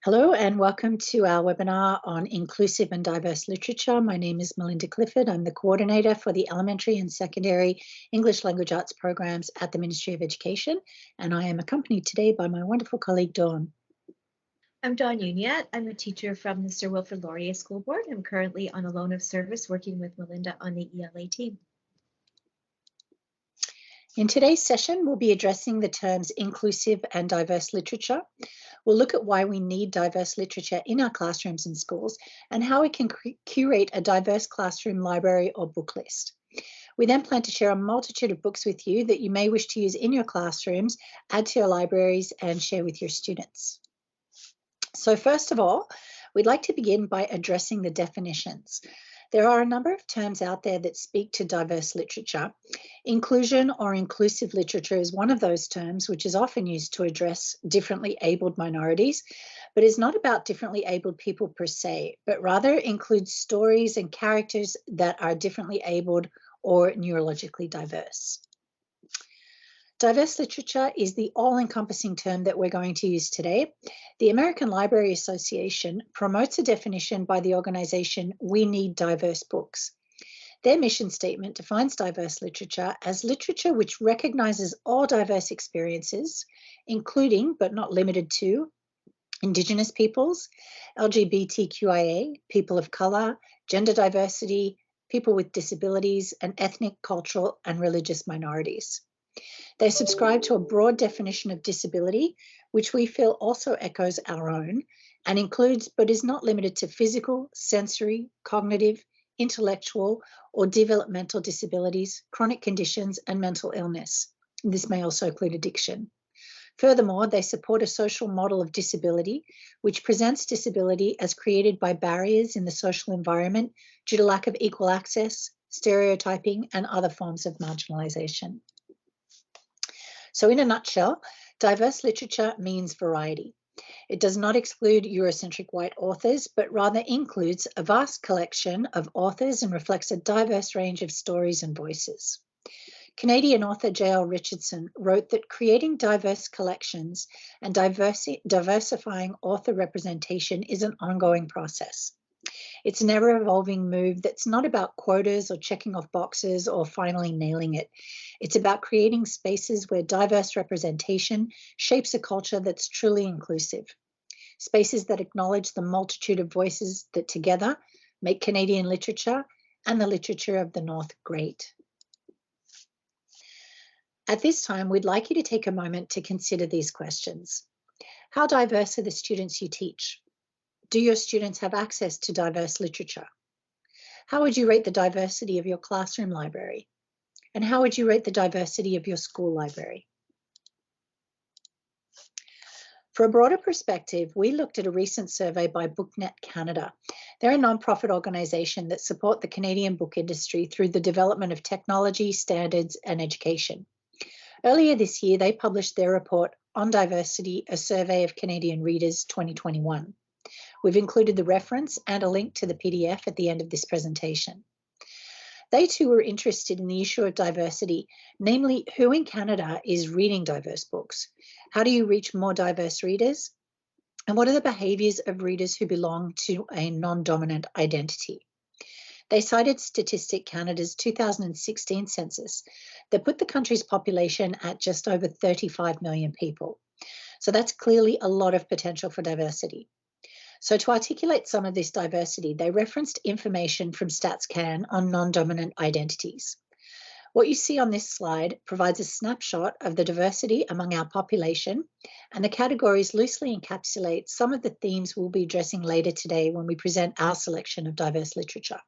Hello and welcome to our webinar on inclusive and diverse literature. My name is Melinda Clifford. I'm the coordinator for the elementary and secondary English language arts programs at the Ministry of Education, and I am accompanied today by my wonderful colleague Dawn. I'm Dawn Uniat. I'm a teacher from the Sir Wilfrid Laurier School Board. I'm currently on a loan of service working with Melinda on the ELA team. In today's session, we'll be addressing the terms inclusive and diverse literature. We'll look at why we need diverse literature in our classrooms and schools and how we can curate a diverse classroom library or book list. We then plan to share a multitude of books with you that you may wish to use in your classrooms, add to your libraries, and share with your students. So first of all, we'd like to begin by addressing the definitions. There are a number of terms out there that speak to diverse literature. Inclusion or inclusive literature is one of those terms, which is often used to address differently abled minorities, but is not about differently abled people per se, but rather includes stories and characters that are differently abled or neurologically diverse. Diverse literature is the all-encompassing term that we're going to use today. The American Library Association promotes a definition by the organization We Need Diverse Books. Their mission statement defines diverse literature as literature which recognizes all diverse experiences, including but not limited to Indigenous peoples, LGBTQIA, people of color, gender diversity, people with disabilities, and ethnic, cultural, and religious minorities. They subscribe to a broad definition of disability, which we feel also echoes our own and includes but is not limited to physical, sensory, cognitive, intellectual, or developmental disabilities, chronic conditions, and mental illness. This may also include addiction. Furthermore, they support a social model of disability, which presents disability as created by barriers in the social environment due to lack of equal access, stereotyping, and other forms of marginalization. So in a nutshell, diverse literature means variety. It does not exclude Eurocentric white authors, but rather includes a vast collection of authors and reflects a diverse range of stories and voices. Canadian author J.L. Richardson wrote that creating diverse collections and diversifying author representation is an ongoing process. It's an ever-evolving move that's not about quotas or checking off boxes or finally nailing it. It's about creating spaces where diverse representation shapes a culture that's truly inclusive. Spaces that acknowledge the multitude of voices that together make Canadian literature and the literature of the North great. At this time, we'd like you to take a moment to consider these questions. How diverse are the students you teach? Do your students have access to diverse literature? How would you rate the diversity of your classroom library? And how would you rate the diversity of your school library? For a broader perspective, we looked at a recent survey by BookNet Canada. They're a nonprofit organization that support the Canadian book industry through the development of technology, standards, and education. Earlier this year, they published their report on diversity, a survey of Canadian readers 2021. We've included the reference and a link to the PDF at the end of this presentation. They too were interested in the issue of diversity, namely who in Canada is reading diverse books? How do you reach more diverse readers? And what are the behaviours of readers who belong to a non-dominant identity? They cited Statistic Canada's 2016 census that put the country's population at just over 35 million people. So that's clearly a lot of potential for diversity. So to articulate some of this diversity, they referenced information from StatsCan on non-dominant identities. What you see on this slide provides a snapshot of the diversity among our population, and the categories loosely encapsulate some of the themes we'll be addressing later today when we present our selection of diverse literature.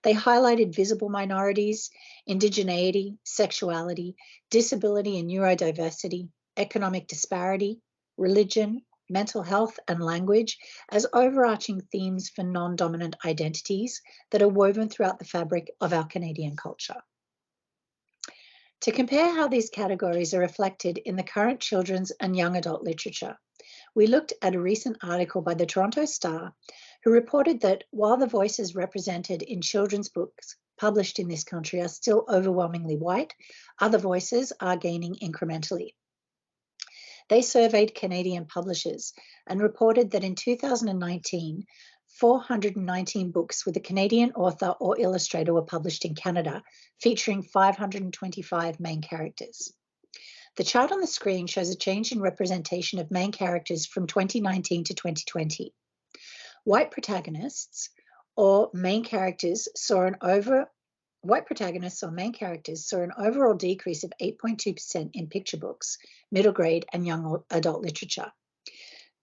They highlighted visible minorities, indigeneity, sexuality, disability and neurodiversity, economic disparity, religion, mental health, and language as overarching themes for non-dominant identities that are woven throughout the fabric of our Canadian culture. To compare how these categories are reflected in the current children's and young adult literature, we looked at a recent article by the Toronto Star, who reported that while the voices represented in children's books published in this country are still overwhelmingly white, other voices are gaining incrementally. They surveyed Canadian publishers and reported that in 2019, 419 books with a Canadian author or illustrator were published in Canada, featuring 525 main characters. The chart on the screen shows a change in representation of main characters from 2019 to 2020. White protagonists or main characters saw an overall decrease of 8.2% in picture books, middle grade and young adult literature.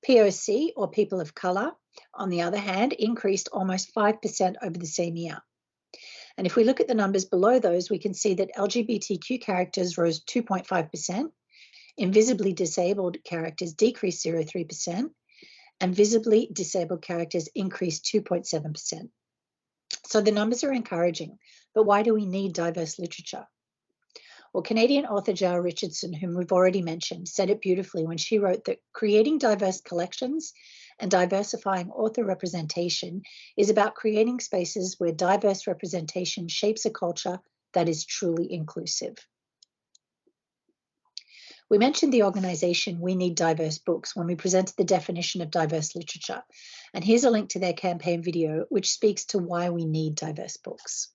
POC, or people of colour, on the other hand, increased almost 5% over the same year. And if we look at the numbers below those, we can see that LGBTQ characters rose 2.5%, invisibly disabled characters decreased 0.3%, and visibly disabled characters increased 2.7%. So the numbers are encouraging, but why do we need diverse literature? Well, Canadian author Jael Richardson, whom we've already mentioned, said it beautifully when she wrote that creating diverse collections and diversifying author representation is about creating spaces where diverse representation shapes a culture that is truly inclusive. We mentioned the organisation We Need Diverse Books when we presented the definition of diverse literature, and here's a link to their campaign video which speaks to why we need diverse books.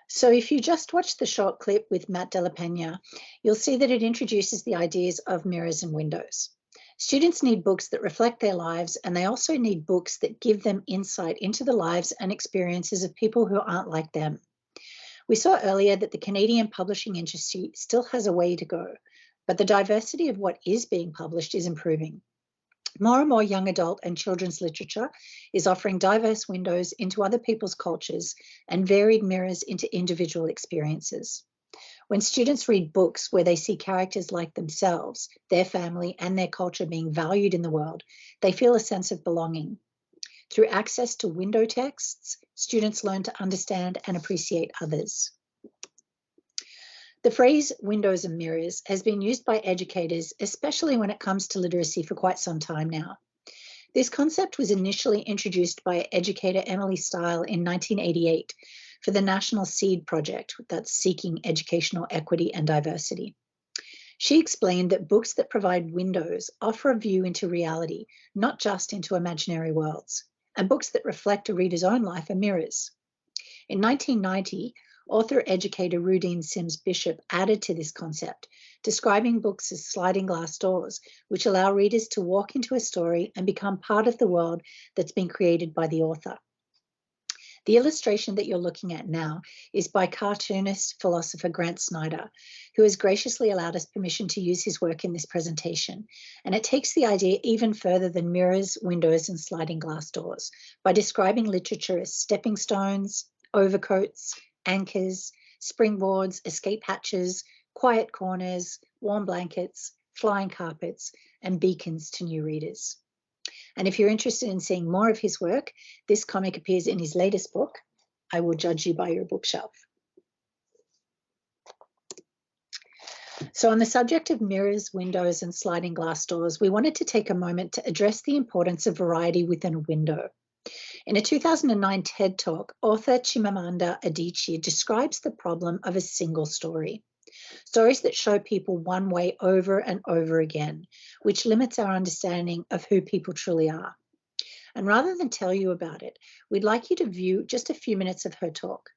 So if you just watch the short clip with Matt de la Peña, you'll see that it introduces the ideas of mirrors and windows. Students need books that reflect their lives, and they also need books that give them insight into the lives and experiences of people who aren't like them. We saw earlier that the Canadian publishing industry still has a way to go, but the diversity of what is being published is improving. More and more young adult and children's literature is offering diverse windows into other people's cultures and varied mirrors into individual experiences. When students read books where they see characters like themselves, their family, and their culture being valued in the world, they feel a sense of belonging. Through access to window texts, students learn to understand and appreciate others. The phrase windows and mirrors has been used by educators, especially when it comes to literacy, for quite some time now. This concept was initially introduced by educator Emily Stile in 1988 for the National SEED project, that's Seeking Educational Equity and Diversity. She explained that books that provide windows offer a view into reality, not just into imaginary worlds, and books that reflect a reader's own life are mirrors. In 1990, author-educator Rudine Sims Bishop added to this concept, describing books as sliding glass doors, which allow readers to walk into a story and become part of the world that's been created by the author. The illustration that you're looking at now is by cartoonist philosopher Grant Snyder, who has graciously allowed us permission to use his work in this presentation. And it takes the idea even further than mirrors, windows, and sliding glass doors by describing literature as stepping stones, overcoats, anchors, springboards, escape hatches, quiet corners, warm blankets, flying carpets, and beacons to new readers. And if you're interested in seeing more of his work, this comic appears in his latest book, I Will Judge You by Your Bookshelf. So on the subject of mirrors, windows, and sliding glass doors, we wanted to take a moment to address the importance of variety within a window. In a 2009 TED Talk, author Chimamanda Adichie describes the problem of a single story. Stories that show people one way over and over again, which limits our understanding of who people truly are. And rather than tell you about it, we'd like you to view just a few minutes of her talk.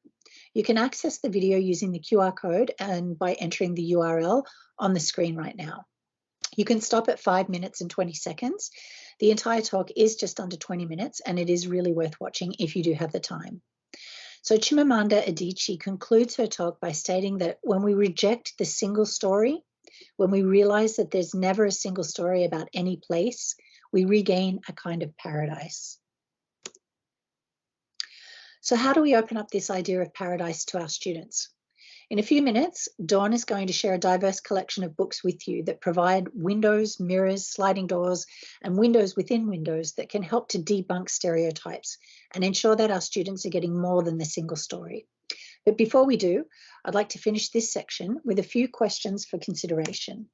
You can access the video using the QR code and by entering the URL on the screen right now. You can stop at 5 minutes and 20 seconds. The entire talk is just under 20 minutes, and it is really worth watching if you do have the time. So Chimamanda Adichie concludes her talk by stating that when we reject the single story, when we realize that there's never a single story about any place, we regain a kind of paradise. So how do we open up this idea of paradise to our students? In a few minutes, Dawn is going to share a diverse collection of books with you that provide windows, mirrors, sliding doors, and windows within windows that can help to debunk stereotypes and ensure that our students are getting more than the single story. But before we do, I'd like to finish this section with a few questions for consideration.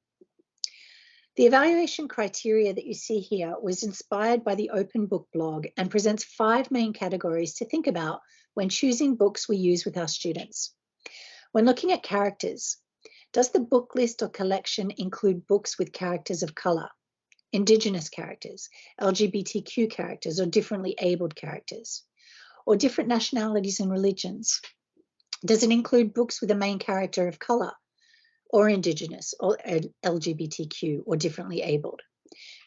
The evaluation criteria that you see here was inspired by the Open Book blog and presents 5 main categories to think about when choosing books we use with our students. When looking at characters, Does the book list or collection include books with characters of color, Indigenous characters, LGBTQ characters, or differently abled characters, or different nationalities and religions? Does it include books with a main character of color, or Indigenous, or LGBTQ, or differently abled?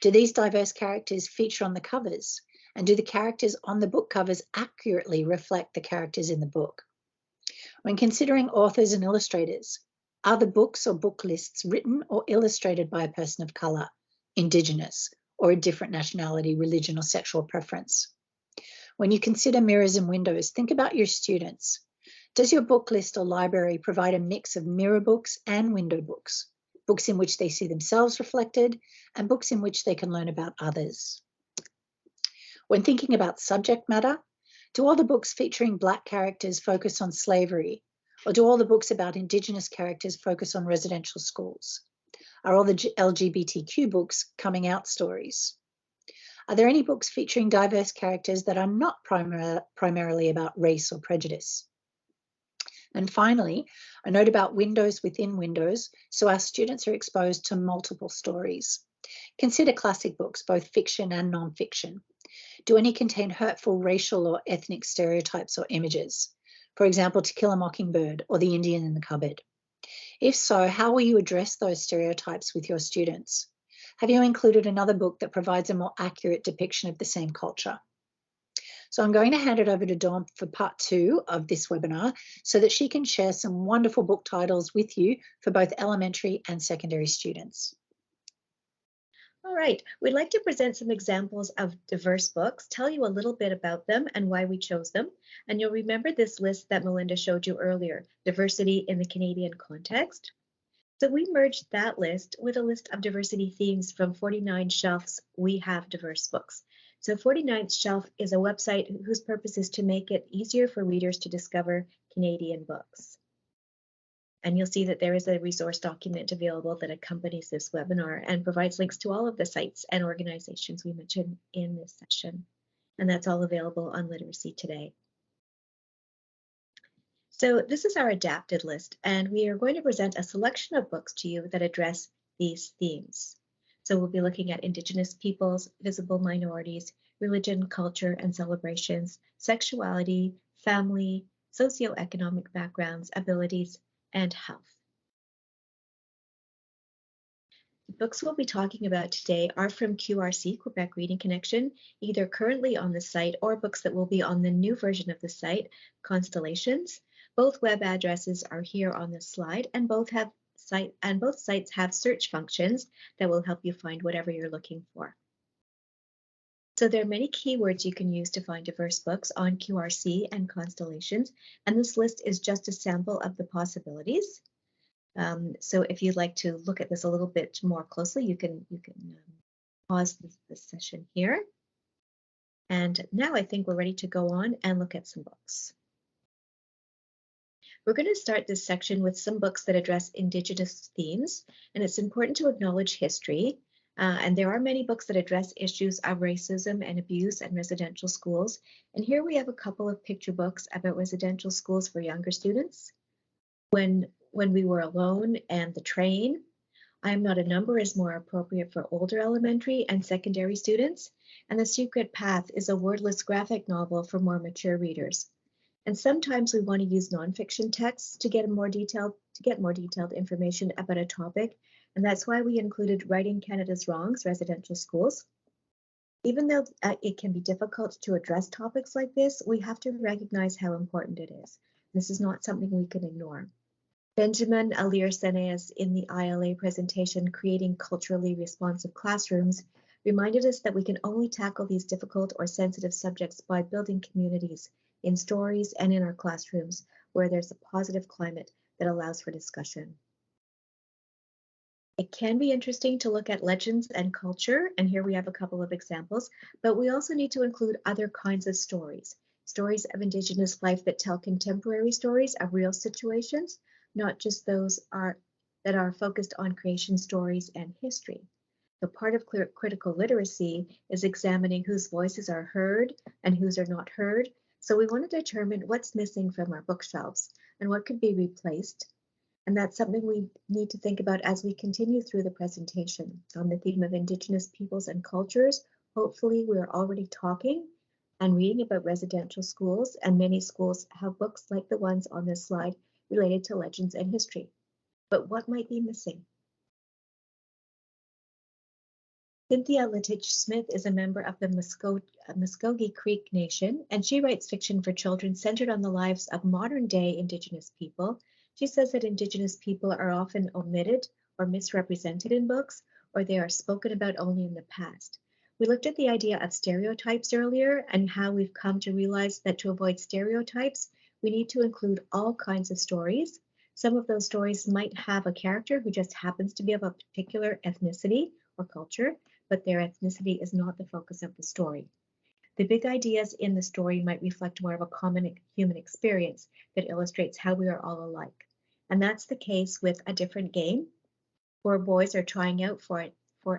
Do these diverse characters feature on the covers? And do the characters on the book covers accurately reflect the characters in the book? When considering authors and illustrators, are the books or book lists written or illustrated by a person of color, Indigenous, or a different nationality, religion, or sexual preference? When you consider mirrors and windows, think about your students. Does your book list or library provide a mix of mirror books and window books, books in which they see themselves reflected, and books in which they can learn about others? When thinking about subject matter, do all the books featuring Black characters focus on slavery, or do all the books about Indigenous characters focus on residential schools? Are all the LGBTQ books coming out stories? Are there any books featuring diverse characters that are not primarily about race or prejudice? And finally, a note about windows within windows, so our students are exposed to multiple stories. Consider classic books, both fiction and non-fiction. Do any contain hurtful racial or ethnic stereotypes or images? For example, To Kill a Mockingbird or The Indian in the Cupboard. If so, how will you address those stereotypes with your students? Have you included another book that provides a more accurate depiction of the same culture? So I'm going to hand it over to Dawn for part 2 of this webinar so that she can share some wonderful book titles with you for both elementary and secondary students. All right, we'd like to present some examples of diverse books, tell you a little bit about them and why we chose them. And you'll remember this list that Melinda showed you earlier, diversity in the Canadian context. So we merged that list with a list of diversity themes from 49 Shelf's We Have Diverse Books. So 49th Shelf is a website whose purpose is to make it easier for readers to discover Canadian books. And you'll see that there is a resource document available that accompanies this webinar and provides links to all of the sites and organizations we mentioned in this session. And that's all available on Literacy Today. So this is our adapted list, and we are going to present a selection of books to you that address these themes. So we'll be looking at Indigenous peoples, visible minorities, religion, culture, and celebrations, sexuality, family, socioeconomic backgrounds, abilities, and health. The books we'll be talking about today are from QRC, Quebec Reading Connection, either currently on the site or books that will be on the new version of the site, Constellations. Both web addresses are here on this slide, and both sites have search functions that will help you find whatever you're looking for. So there are many keywords you can use to find diverse books on QRC and Constellations, and this list is just a sample of the possibilities. So if you'd like to look at this a little bit more closely, you can pause this session here. And now I think we're ready to go on and look at some books. We're going to start this section with some books that address Indigenous themes, and it's important to acknowledge history. And there are many books that address issues of racism and abuse in residential schools. And here we have a couple of picture books about residential schools for younger students. When We Were Alone and The Train. I Am Not a Number is more appropriate for older elementary and secondary students. And The Secret Path is a wordless graphic novel for more mature readers. And sometimes we want to use nonfiction texts to get more detailed information about a topic. And that's why we included Writing Canada's Wrongs, Residential Schools. Even though it can be difficult to address topics like this, we have to recognize how important it is. This is not something we can ignore. Benjamin Alir-Senes in the ILA presentation, Creating Culturally Responsive Classrooms, reminded us that we can only tackle these difficult or sensitive subjects by building communities in stories and in our classrooms where there's a positive climate that allows for discussion. It can be interesting to look at legends and culture, and here we have a couple of examples, but we also need to include other kinds of stories of Indigenous life that tell contemporary stories of real situations, not just those that are focused on creation stories and history. So part of critical literacy is examining whose voices are heard and whose are not heard. So we want to determine what's missing from our bookshelves and what could be replaced. And that's something we need to think about as we continue through the presentation on the theme of Indigenous peoples and cultures. Hopefully, we're already talking and reading about residential schools, and many schools have books like the ones on this slide related to legends and history. But what might be missing? Cynthia Letich-Smith is a member of the Muskogee Creek Nation, and she writes fiction for children centered on the lives of modern-day Indigenous people. She says that Indigenous people are often omitted or misrepresented in books, or they are spoken about only in the past. We looked at the idea of stereotypes earlier and how we've come to realize that to avoid stereotypes, we need to include all kinds of stories. Some of those stories might have a character who just happens to be of a particular ethnicity or culture, but their ethnicity is not the focus of the story. The big ideas in the story might reflect more of a common human experience that illustrates how we are all alike. And that's the case with A Different Game. 4 boys are trying out for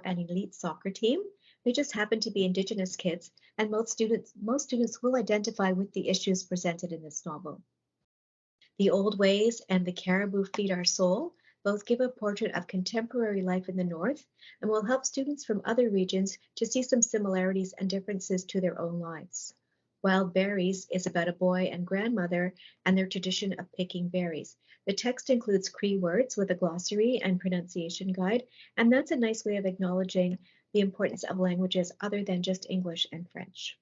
an elite soccer team. They just happen to be Indigenous kids, and most students will identify with the issues presented in this novel. The Old Ways and The Caribou Feed Our Soul both give a portrait of contemporary life in the North and will help students from other regions to see some similarities and differences to their own lives. Wild Berries is about a boy and grandmother and their tradition of picking berries. The text includes Cree words with a glossary and pronunciation guide, and that's a nice way of acknowledging the importance of languages other than just English and French.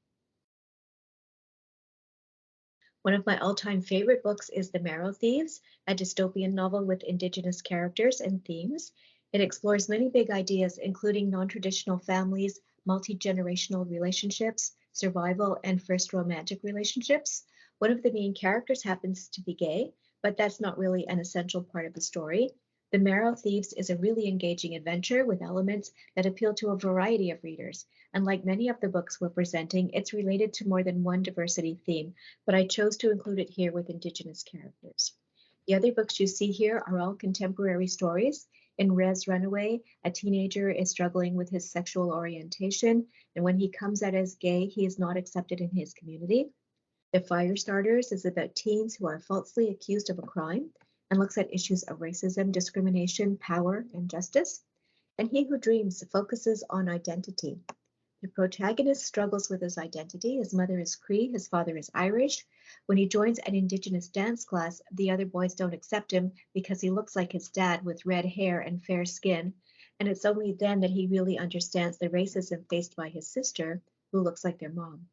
One of my all-time favorite books is The Marrow Thieves, a dystopian novel with Indigenous characters and themes. It explores many big ideas, including non-traditional families, multi-generational relationships, survival, and first romantic relationships. One of the main characters happens to be gay, but that's not really an essential part of the story. The Marrow Thieves is a really engaging adventure with elements that appeal to a variety of readers. And like many of the books we're presenting, it's related to more than one diversity theme, but I chose to include it here with Indigenous characters. The other books you see here are all contemporary stories. In Res Runaway, a teenager is struggling with his sexual orientation, and when he comes out as gay, he is not accepted in his community. The Firestarters is about teens who are falsely accused of a crime and looks at issues of racism, discrimination, power, and justice. And He Who Dreams focuses on identity. The protagonist struggles with his identity. His mother is Cree, his father is Irish. When he joins an Indigenous dance class, the other boys don't accept him because he looks like his dad with red hair and fair skin. And it's only then that he really understands the racism faced by his sister, who looks like their mom.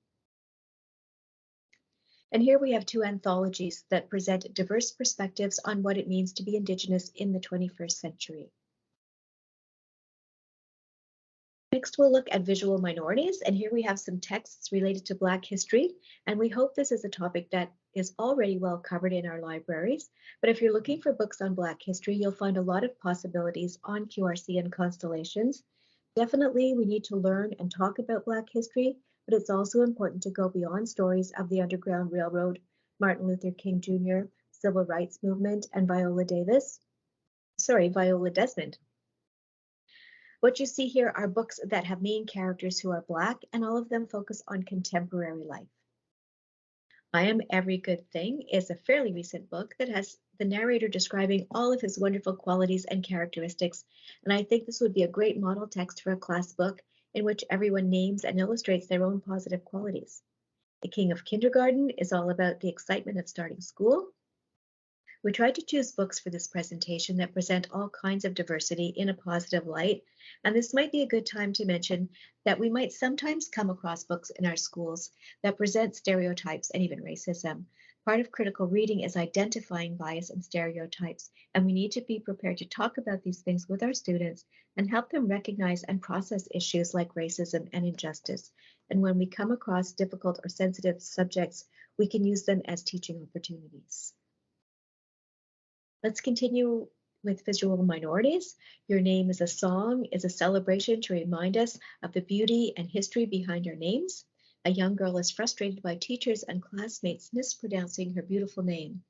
And here we have 2 anthologies that present diverse perspectives on what it means to be Indigenous in the 21st century. Next, we'll look at visual minorities, and here we have some texts related to Black history, and we hope this is a topic that is already well covered in our libraries. But if you're looking for books on Black history, you'll find a lot of possibilities on QRC and Constellations. Definitely, we need to learn and talk about Black history, but it's also important to go beyond stories of the Underground Railroad, Martin Luther King Jr., Civil Rights Movement, and Viola Desmond. What you see here are books that have main characters who are Black, and all of them focus on contemporary life. I Am Every Good Thing is a fairly recent book that has the narrator describing all of his wonderful qualities and characteristics, and I think this would be a great model text for a class book in which everyone names and illustrates their own positive qualities. The King of Kindergarten is all about the excitement of starting school. We tried to choose books for this presentation that present all kinds of diversity in a positive light, and this might be a good time to mention that we might sometimes come across books in our schools that present stereotypes and even racism. Part of critical reading is identifying bias and stereotypes, and we need to be prepared to talk about these things with our students and help them recognize and process issues like racism and injustice. And when we come across difficult or sensitive subjects, we can use them as teaching opportunities. Let's continue with visual minorities. Your Name is a Song is a celebration to remind us of the beauty and history behind our names. A young girl is frustrated by teachers and classmates mispronouncing her beautiful name.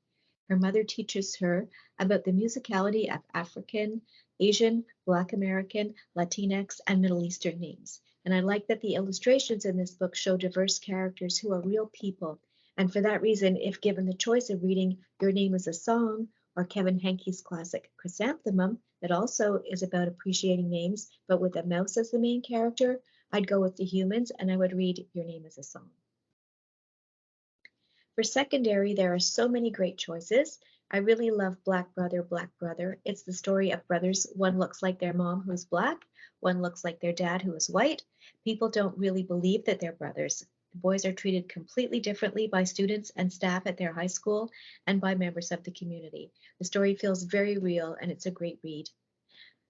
Her mother teaches her about the musicality of African, Asian, Black American, Latinx, and Middle Eastern names. And I like that the illustrations in this book show diverse characters who are real people. And for that reason, if given the choice of reading Your Name is a Song or Kevin Henkey's classic Chrysanthemum, that also is about appreciating names, but with a mouse as the main character, I'd go with The Humans and I would read Your Name is a Song. For secondary, there are so many great choices. I really love Black Brother, Black Brother. It's the story of brothers. One looks like their mom, who's Black. One looks like their dad, who is white. People don't really believe that they're brothers. The boys are treated completely differently by students and staff at their high school and by members of the community. The story feels very real and it's a great read.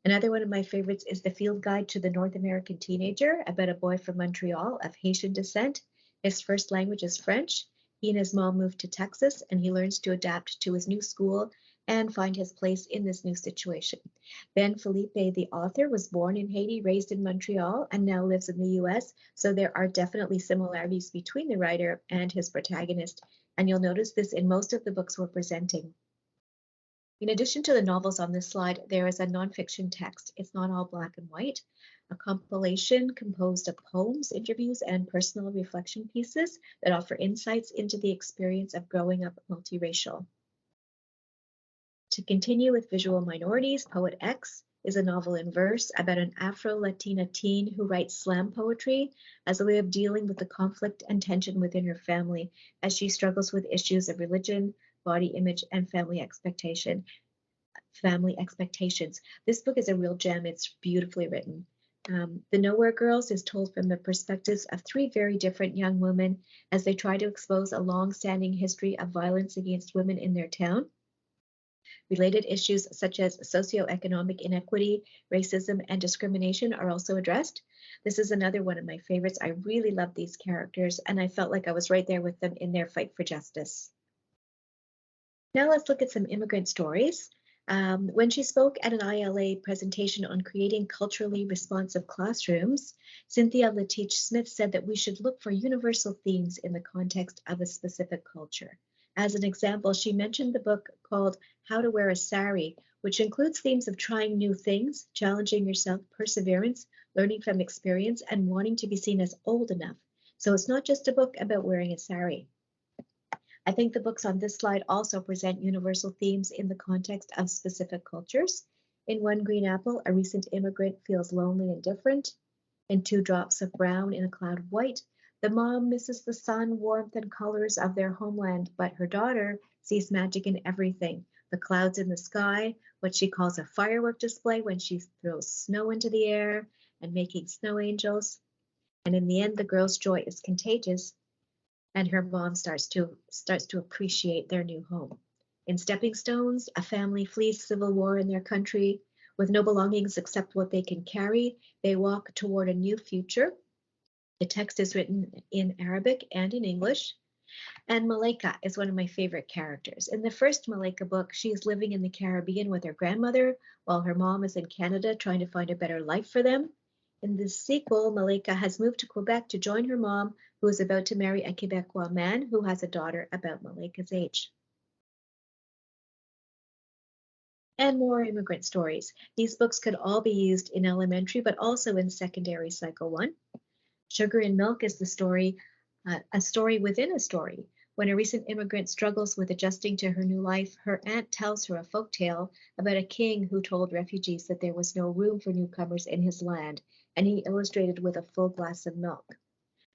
Another one of my favorites is The Field Guide to the North American Teenager, about a boy from Montreal of Haitian descent. His first language is French. He and his mom moved to Texas, and he learns to adapt to his new school and find his place in this new situation. Ben Felipe, the author, was born in Haiti, raised in Montreal, and now lives in the US, so there are definitely similarities between the writer and his protagonist, and you'll notice this in most of the books we're presenting. In addition to the novels on this slide, there is a nonfiction text. It's not all black and white. A compilation composed of poems, interviews, and personal reflection pieces that offer insights into the experience of growing up multiracial. To continue with visual minorities, Poet X is a novel in verse about an Afro-Latina teen who writes slam poetry as a way of dealing with the conflict and tension within her family as she struggles with issues of religion, body image, and family expectations. This book is a real gem. It's beautifully written. The Nowhere Girls is told from the perspectives of three very different young women as they try to expose a long-standing history of violence against women in their town. Related issues such as socioeconomic inequity, racism, and discrimination are also addressed. This is another one of my favorites. I really love these characters, and I felt like I was right there with them in their fight for justice. Now let's look at some immigrant stories. When she spoke at an ILA presentation on creating culturally responsive classrooms, Cynthia Lateach Smith said that we should look for universal themes in the context of a specific culture. As an example, she mentioned the book called How to Wear a Sari, which includes themes of trying new things, challenging yourself, perseverance, learning from experience, and wanting to be seen as old enough. So it's not just a book about wearing a sari. I think the books on this slide also present universal themes in the context of specific cultures. In One Green Apple, a recent immigrant feels lonely and different. In Two Drops of Brown in a Cloud of White, the mom misses the sun, warmth, and colors of their homeland, but her daughter sees magic in everything. The clouds in the sky, what she calls a firework display when she throws snow into the air, and making snow angels. And in the end, the girl's joy is contagious, and her mom starts to appreciate their new home. In Stepping Stones, a family flees civil war in their country. With no belongings except what they can carry, they walk toward a new future. The text is written in Arabic and in English. And Malaika is one of my favorite characters. In the first Malaika book, she is living in the Caribbean with her grandmother, while her mom is in Canada trying to find a better life for them. In the sequel, Malaika has moved to Quebec to join her mom, who is about to marry a Quebecois man who has a daughter about Malaika's age. And more immigrant stories. These books could all be used in elementary, but also in secondary Cycle 1. Sugar and Milk is the story, a story within a story. When a recent immigrant struggles with adjusting to her new life, her aunt tells her a folk tale about a king who told refugees that there was no room for newcomers in his land, and he illustrated with a full glass of milk.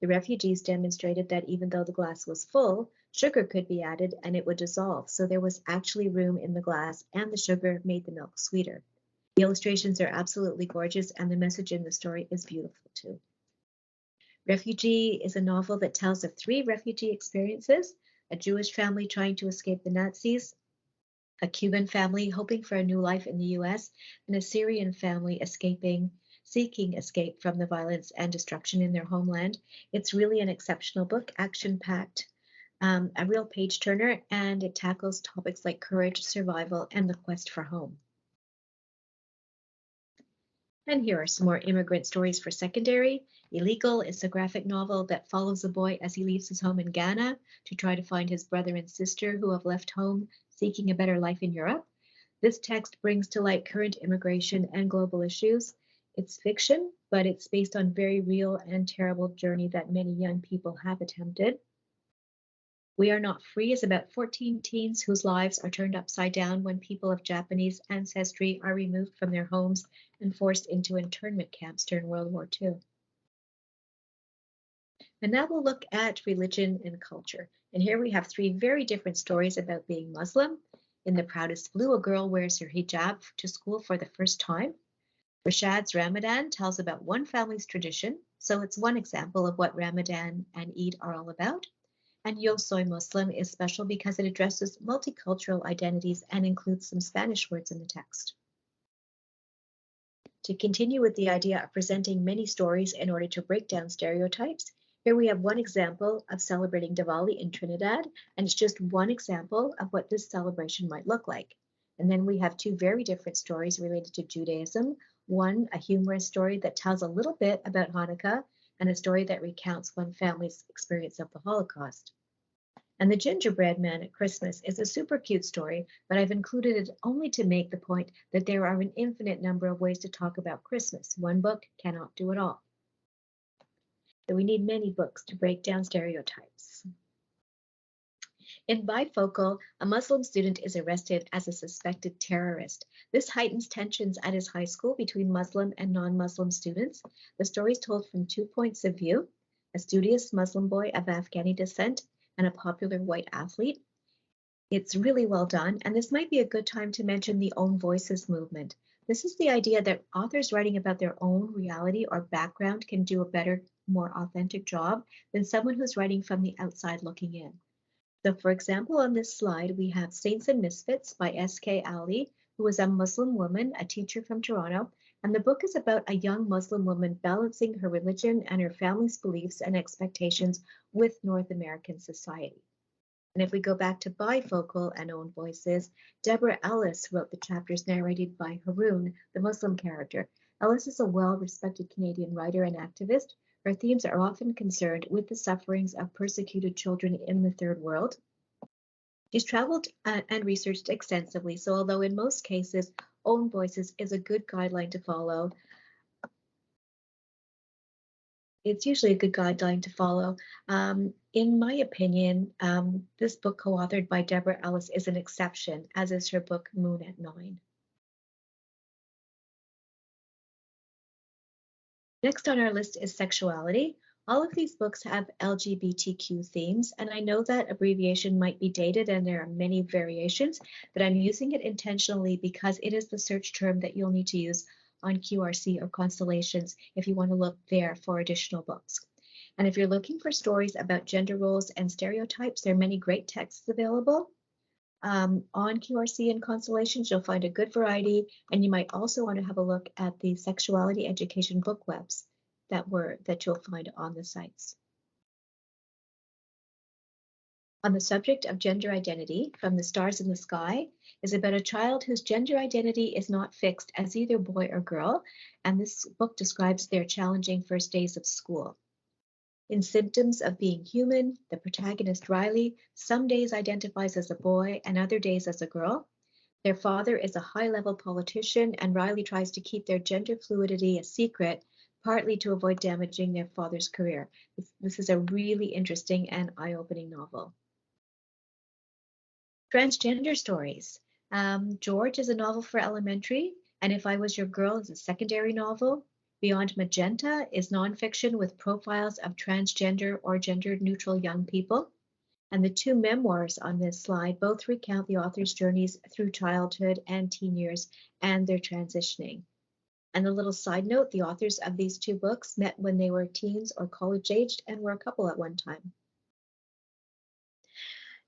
The refugees demonstrated that even though the glass was full, sugar could be added and it would dissolve, so there was actually room in the glass, and the sugar made the milk sweeter. The illustrations are absolutely gorgeous, and the message in the story is beautiful too. Refugee is a novel that tells of three refugee experiences: a Jewish family trying to escape the Nazis, a Cuban family hoping for a new life in the US, and a Syrian family seeking escape from the violence and destruction in their homeland. It's really an exceptional book, action-packed, a real page-turner, and it tackles topics like courage, survival, and the quest for home. And here are some more immigrant stories for secondary. Illegal is a graphic novel that follows a boy as he leaves his home in Ghana to try to find his brother and sister who have left home seeking a better life in Europe. This text brings to light current immigration and global issues. It's fiction, but it's based on very real and terrible journey that many young people have attempted. We Are Not Free is about 14 teens whose lives are turned upside down when people of Japanese ancestry are removed from their homes and forced into internment camps during World War II. And now we'll look at religion and culture. And here we have three very different stories about being Muslim. In The Proudest Blue, a girl wears her hijab to school for the first time. Rashad's Ramadan tells about one family's tradition, so it's one example of what Ramadan and Eid are all about. And Yo Soy Muslim is special because it addresses multicultural identities and includes some Spanish words in the text. To continue with the idea of presenting many stories in order to break down stereotypes, here we have one example of celebrating Diwali in Trinidad, and it's just one example of what this celebration might look like. And then we have two very different stories related to Judaism. One, a humorous story that tells a little bit about Hanukkah, and a story that recounts one family's experience of the Holocaust. And The Gingerbread Man at Christmas is a super cute story, but I've included it only to make the point that there are an infinite number of ways to talk about Christmas. One book cannot do it all. So we need many books to break down stereotypes. In Bifocal, a Muslim student is arrested as a suspected terrorist. This heightens tensions at his high school between Muslim and non-Muslim students. The story is told from 2 points of view: a studious Muslim boy of Afghani descent and a popular white athlete. It's really well done, and this might be a good time to mention the Own Voices movement. This is the idea that authors writing about their own reality or background can do a better, more authentic job than someone who's writing from the outside looking in. So for example, on this slide, we have Saints and Misfits by S.K. Ali, who is a Muslim woman, a teacher from Toronto. And the book is about a young Muslim woman balancing her religion and her family's beliefs and expectations with North American society. And if we go back to Bifocal and Own Voices, Deborah Ellis wrote the chapters narrated by Haroon, the Muslim character. Ellis is a well-respected Canadian writer and activist. Her themes are often concerned with the sufferings of persecuted children in the Third World. She's traveled and researched extensively, so although in most cases, Own Voices is a good guideline to follow, it's usually a good guideline to follow. In my opinion, this book co-authored by Deborah Ellis is an exception, as is her book Moon at 9. Next on our list is Sexuality. All of these books have LGBTQ themes, and I know that abbreviation might be dated and there are many variations, but I'm using it intentionally because it is the search term that you'll need to use on QRC or Constellations if you want to look there for additional books. And if you're looking for stories about gender roles and stereotypes, there are many great texts available. On QRC and Constellations, you'll find a good variety, and you might also want to have a look at the sexuality education book webs that you'll find on the sites. On the subject of gender identity, From the Stars in the Sky is about a child whose gender identity is not fixed as either boy or girl, and this book describes their challenging first days of school. In Symptoms of Being Human, the protagonist Riley some days identifies as a boy and other days as a girl. Their father is a high-level politician, and Riley tries to keep their gender fluidity a secret, partly to avoid damaging their father's career. This is a really interesting and eye-opening novel. Transgender Stories. George is a novel for elementary, and If I Was Your Girl is a secondary novel. Beyond Magenta is nonfiction with profiles of transgender or gender-neutral young people. And the two memoirs on this slide both recount the author's journeys through childhood and teen years and their transitioning. And a little side note, the authors of these two books met when they were teens or college-aged and were a couple at one time.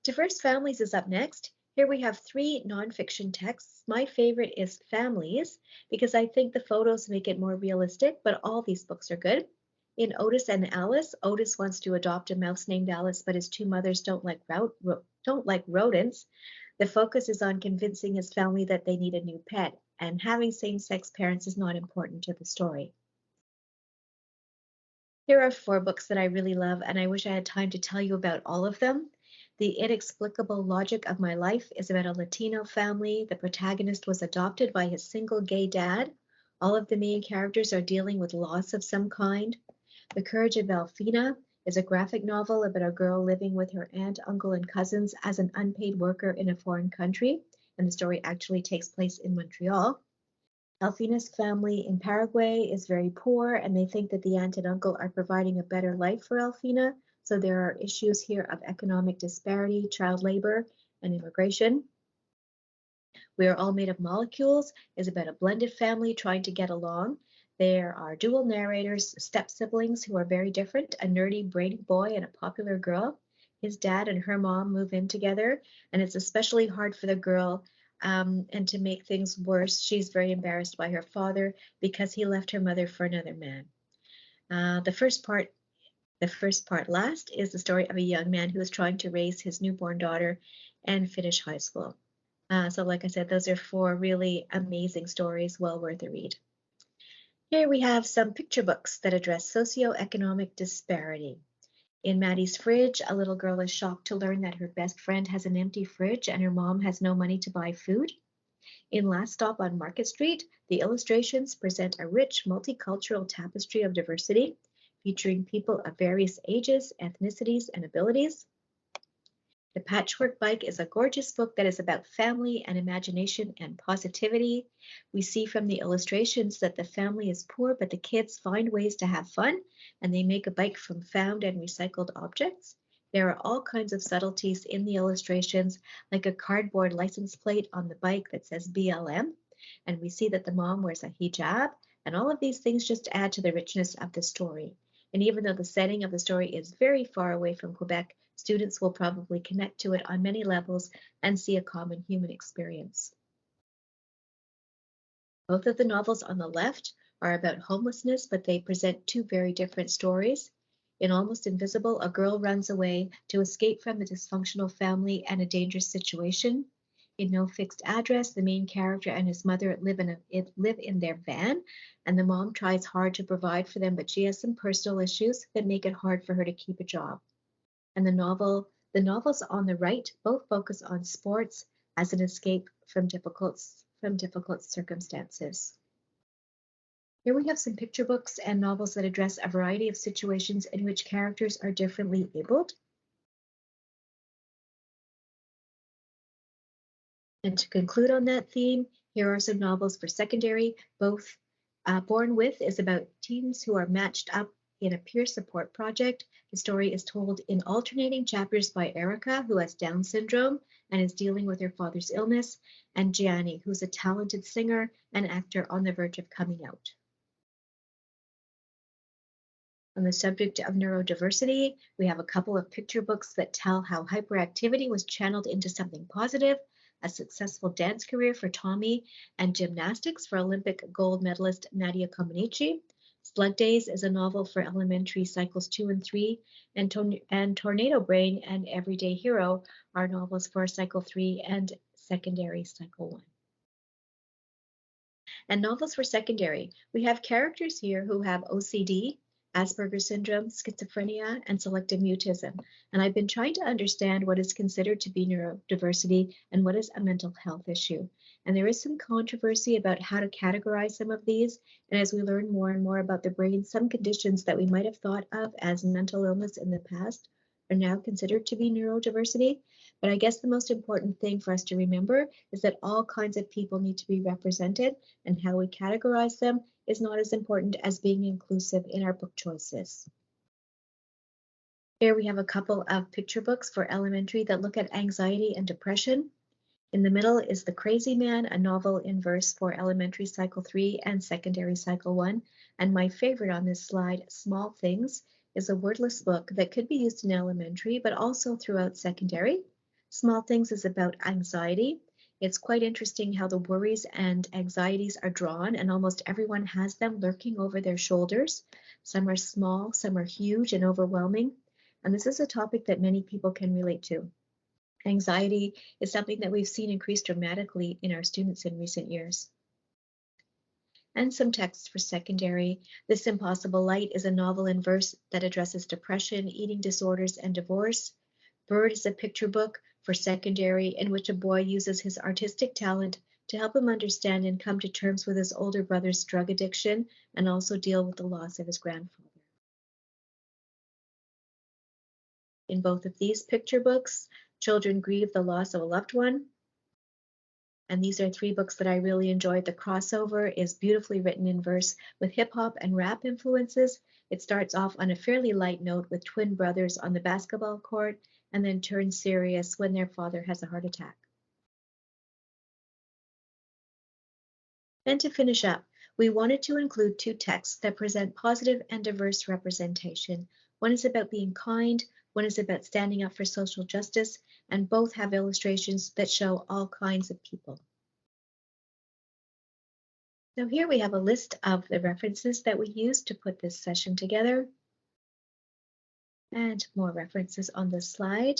Diverse Families is up next. Here we have 3 nonfiction texts. My favorite is Families because I think the photos make it more realistic, but all these books are good. In Otis and Alice, Otis wants to adopt a mouse named Alice, but his 2 mothers don't like rodents. The focus is on convincing his family that they need a new pet, and having same-sex parents is not important to the story. Here are 4 books that I really love, and I wish I had time to tell you about all of them. The Inexplicable Logic of My Life is about a Latino family. The protagonist was adopted by his single gay dad. All of the main characters are dealing with loss of some kind. The Courage of Alfina is a graphic novel about a girl living with her aunt, uncle, and cousins as an unpaid worker in a foreign country, and the story actually takes place in Montreal. Alfina's family in Paraguay is very poor, and they think that the aunt and uncle are providing a better life for Alfina, so there are issues here of economic disparity, child labor, and immigration. We Are All Made of Molecules is about a blended family trying to get along. There are dual narrators, step-siblings who are very different, a nerdy, brainy boy and a popular girl. His dad and her mom move in together, and it's especially hard for the girl. And to make things worse, she's very embarrassed by her father because he left her mother for another man. The first part last is the story of a young man who is trying to raise his newborn daughter and finish high school. So like I said, those are 4 really amazing stories, well worth a read. Here we have some picture books that address socio-economic disparity. In Maddie's Fridge, a little girl is shocked to learn that her best friend has an empty fridge and her mom has no money to buy food. In Last Stop on Market Street, the illustrations present a rich multicultural tapestry of diversity, featuring people of various ages, ethnicities, and abilities. The Patchwork Bike is a gorgeous book that is about family and imagination and positivity. We see from the illustrations that the family is poor, but the kids find ways to have fun, and they make a bike from found and recycled objects. There are all kinds of subtleties in the illustrations, like a cardboard license plate on the bike that says BLM, and we see that the mom wears a hijab, and all of these things just add to the richness of the story. And even though the setting of the story is very far away from Quebec, students will probably connect to it on many levels and see a common human experience. Both of the novels on the left are about homelessness, but they present 2 very different stories. In Almost Invisible, a girl runs away to escape from a dysfunctional family and a dangerous situation. In No Fixed Address, the main character and his mother live in their van, and the mom tries hard to provide for them, but she has some personal issues that make it hard for her to keep a job. And the novels on the right both focus on sports as an escape from difficult circumstances. Here we have some picture books and novels that address a variety of situations in which characters are differently abled. And to conclude on that theme, here are some novels for secondary. Both Born With is about teens who are matched up in a peer support project. The story is told in alternating chapters by Erica, who has Down syndrome and is dealing with her father's illness, and Gianni, who's a talented singer and actor on the verge of coming out. On the subject of neurodiversity, we have a couple of picture books that tell how hyperactivity was channeled into something positive, a successful dance career for Tommy, and gymnastics for Olympic gold medalist Nadia Comaneci. Slug Days is a novel for elementary cycles 2 and 3, and Tornado Brain and Everyday Hero are novels for cycle 3 and secondary cycle 1. And novels for secondary, we have characters here who have OCD, Asperger's syndrome, schizophrenia, and selective mutism. And I've been trying to understand what is considered to be neurodiversity and what is a mental health issue. And there is some controversy about how to categorize some of these. And as we learn more and more about the brain, some conditions that we might have thought of as mental illness in the past are now considered to be neurodiversity. But I guess the most important thing for us to remember is that all kinds of people need to be represented, and how we categorize them is not as important as being inclusive in our book choices. Here we have a couple of picture books for elementary that look at anxiety and depression. In the middle is The Crazy Man, a novel in verse for elementary cycle 3 and secondary cycle 1. And my favorite on this slide, Small Things, is a wordless book that could be used in elementary, but also throughout secondary. Small Things is about anxiety. It's quite interesting how the worries and anxieties are drawn, and almost everyone has them lurking over their shoulders. Some are small, some are huge and overwhelming. And this is a topic that many people can relate to. Anxiety is something that we've seen increase dramatically in our students in recent years. And some texts for secondary. This Impossible Light is a novel in verse that addresses depression, eating disorders, and divorce. Bird is a picture book for secondary in which a boy uses his artistic talent to help him understand and come to terms with his older brother's drug addiction and also deal with the loss of his grandfather. In both of these picture books, children grieve the loss of a loved one. And these are 3 books that I really enjoyed. The crossover is beautifully written in verse with hip hop and rap influences. It starts off on a fairly light note with twin brothers on the basketball court and then turns serious when their father has a heart attack. And to finish up, we wanted to include 2 texts that present positive and diverse representation. One is about being kind, one is about standing up for social justice, and both have illustrations that show all kinds of people. So here we have a list of the references that we used to put this session together, and more references on this slide.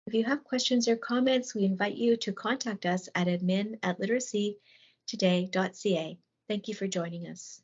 If you have questions or comments, we invite you to contact us at admin@literacytoday.ca. Thank you for joining us.